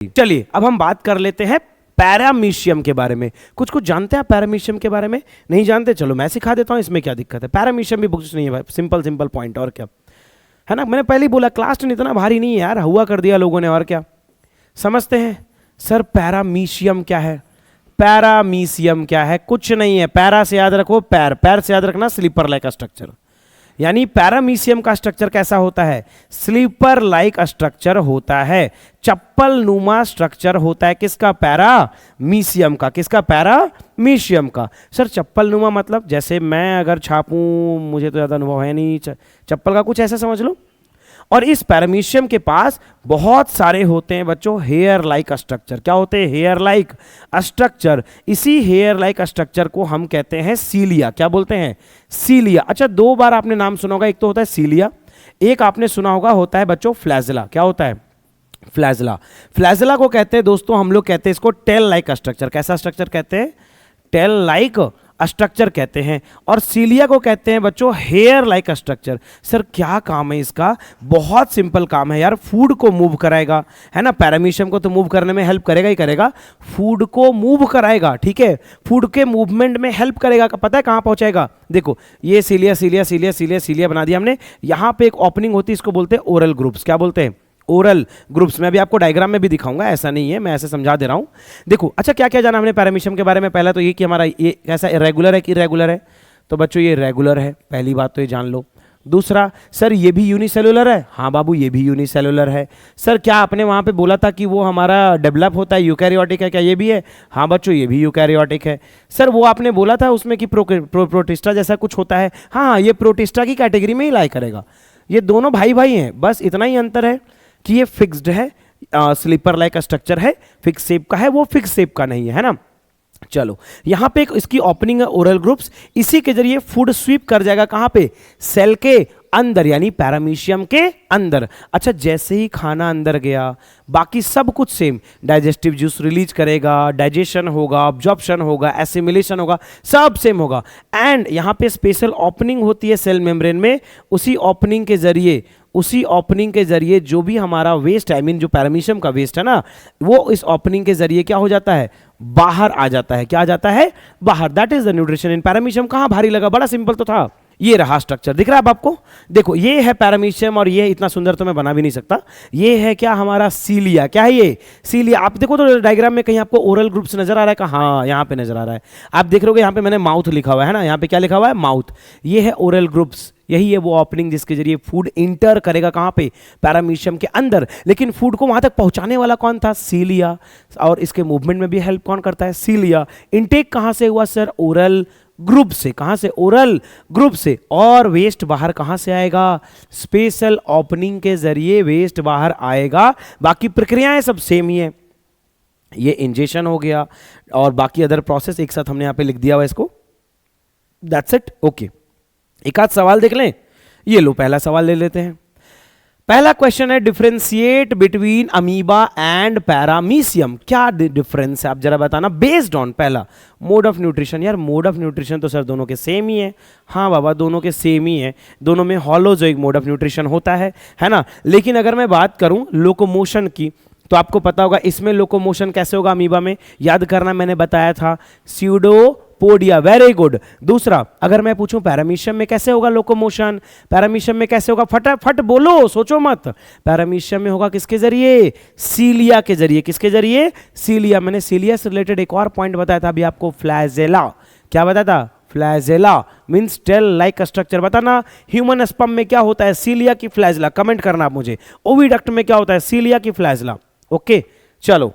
चलिए अब हम बात कर लेते हैं पैरामीशियम के बारे में। कुछ कुछ जानते हैं पैरामीशियम के बारे में? नहीं जानते? चलो मैं सिखा देता हूं, इसमें क्या दिक्कत है। पैरामीशियम भी बुक्स नहीं है भाई, सिंपल सिंपल पॉइंट, और क्या है ना। मैंने पहले ही बोला क्लास 10 इतना भारी नहीं है यार, हुआ कर दिया लोगों ने, और क्या समझते हैं। सर पैरामीशियम क्या है? पैरामीशियम क्या है? कुछ नहीं है। पैरा से याद रखो पैर, पैर से याद रखना स्लीपर लाइक स्ट्रक्चर। यानी पैरामीशियम का स्ट्रक्चर कैसा होता है? स्लीपर लाइक स्ट्रक्चर होता है, चप्पल नुमा स्ट्रक्चर होता है। किसका? पैरामीशियम का। किसका? पैरामीशियम का। सर चप्पल नुमा मतलब जैसे मैं अगर छापूं, मुझे तो ज्यादा अनुभव है नहीं, चप्पल का कुछ ऐसा समझ लो। और इस पैरामीशियम के पास बहुत सारे होते हैं बच्चों हेयर लाइक स्ट्रक्चर। क्या होते हैं? Hair like structure. इसी हेयर लाइक स्ट्रक्चर को हम कहते हैं सीलिया। क्या बोलते हैं? सीलिया। अच्छा, दो बार आपने नाम सुना होगा, एक तो होता है सीलिया, एक आपने सुना होगा होता है बच्चों फ्लैजिला। क्या होता है? फ्लैजिला। फ्लैजिला को कहते हैं दोस्तों, हम लोग कहते हैं इसको टेल लाइक स्ट्रक्चर। कैसा स्ट्रक्चर कहते हैं? टेल लाइक स्ट्रक्चर कहते हैं। और सीलिया को कहते हैं बच्चों हेयर लाइक स्ट्रक्चर। सर क्या काम है इसका? बहुत सिंपल काम है यार, फूड को मूव कराएगा, है ना। पैरामीशियम को तो मूव करने में हेल्प करेगा ही करेगा, फूड को मूव कराएगा, ठीक है, फूड के मूवमेंट में हेल्प करेगा। पता है कहां पहुंचाएगा? देखो ये सीलिया सीलिया सीलिया सीलिया सीलिया बना दिया हमने, यहां पे एक ओपनिंग होती है, इसको बोलते हैं ओरल ग्रुप्स। क्या बोलते हैं? Oral groups. मैं अभी आपको डायग्राम में भी दिखाऊंगा, ऐसा नहीं है, मैं ऐसे समझा दे रहा हूं। देखो अच्छा क्या क्या जाना हमने पैरामीशियम के बारे में? पहला तो ये कि हमारा ये कैसा रेगुलर है कि इरेगुलर है? तो बच्चों ये रेगुलर है, पहली बात तो ये जान लो। दूसरा, सर ये भी यूनिसेलुलर है? हाँ बाबू ये भी यूनिसेलुलर है। सर क्या आपने वहां पे बोला था कि वो हमारा डेवलप होता है यूकैरियोटिक है, क्या ये भी है? हाँ बच्चों ये भी यूकैरियोटिक है। सर वो आपने बोला था उसमें कि प्रोटिस्टा जैसा कुछ होता है। हाँ ये प्रोटिस्टा की कैटेगरी में ही लाई करेगा। ये दोनों भाई भाई हैं, बस इतना ही अंतर है कि ये फिक्स्ड है, स्लीपर लाइक स्ट्रक्चर है, फिक्स शेप का है, वो फिक्स शेप का नहीं है ना। चलो यहां पे एक इसकी ओपनिंग है ओरल ग्रुप्स, इसी के जरिए फूड स्वीप कर जाएगा कहां पे? सेल के अंदर, यानी पैरामीशियम के अंदर। अच्छा जैसे ही खाना अंदर गया बाकी सब कुछ सेम, डाइजेस्टिव जूस रिलीज करेगा, डाइजेशन होगा, अब्जॉर्प्शन होगा, एसिमिलेशन होगा, सब सेम होगा। एंड यहां पे स्पेशल ओपनिंग होती है सेल मेम्ब्रेन में, उसी ओपनिंग के जरिए जो भी हमारा वेस्ट है, आई मीन जो पैरामीशियम का वेस्ट है ना, वो इस ओपनिंग के जरिए क्या हो जाता है? बाहर आ जाता है। क्या आ जाता है? बाहर। That is the nutrition in paramecium. कहां भारी लगा? बड़ा सिंपल तो था। ये रहा स्ट्रक्चर, दिख रहा है अब आपको? देखो ये है पैरामीशियम, और ये इतना सुंदर तो मैं बना भी नहीं सकता। ये है क्या? हमारा सीलिया। क्या है ये? सीलिया। आप देखो तो डायग्राम में कहीं आपको ओरल ग्रुप्स नजर आ रहा है का? हाँ यहाँ पे नजर आ रहा है। आप देख रहे हो यहाँ पे मैंने माउथ लिखा हुआ है ना, यहाँ पे क्या लिखा हुआ है? माउथ। ये है ओरल ग्रुप्स, यही है वो ओपनिंग जिसके जरिए फूड इंटर करेगा कहां पे? पैरामीशियम के अंदर। लेकिन फूड को वहां तक पहुंचाने वाला कौन था? सीलिया। और इसके मूवमेंट में भी हेल्प कौन करता है? सीलिया। इनटेक कहां से हुआ सर? ओरल ग्रुप से। कहां से? ओरल ग्रुप से। और वेस्ट बाहर कहां से आएगा? स्पेशल ओपनिंग के जरिए वेस्ट बाहर आएगा। बाकी प्रक्रियाएं सब सेम ही है। ये इंजेक्शन हो गया और बाकी अदर प्रोसेस एक साथ हमने यहां पे लिख दिया हुआ इसको। That's it. ओके, एक आध सवाल देख लें। ये लो पहला सवाल ले लेते हैं। पहला क्वेश्चन है differentiate between amoeba and paramecium. क्या डिफरेंस है आप जरा बताना। बेस्ड ऑन पहला मोड ऑफ न्यूट्रिशन। यार मोड ऑफ न्यूट्रिशन तो सर दोनों के सेम ही है। हाँ बाबा दोनों के सेम ही है, दोनों में होलोजोइक मोड ऑफ न्यूट्रिशन होता है ना। लेकिन अगर मैं बात करूं लोकोमोशन की तो आपको पता होगा इसमें लोकोमोशन कैसे होगा अमीबा में, याद करना मैंने बताया था स्यूडोपोडिया। Very good. दूसरा अगर मैं पूछूं पैरामीशियम में कैसे होगा लोकोमोशन, पैरामीशियम में कैसे होगा? फटाफट बोलो, सोचो मत। पैरामीशियम में होगा किसके जरिए? सीलिया के जरिए। किसके जरिए? सीलिया। मैंने सीलिया से रिलेटेड एक और पॉइंट बताया था अभी आपको, फ्लैजेला। क्या बताया था? Flagella means tail like structure. बताना ह्यूमन स्पर्म में क्या होता है? सीलिया की फ्लैजेला। कमेंट करना आप मुझे। ओविडक्ट में क्या होता है? सीलिया की फ्लैजेला। ओके चलो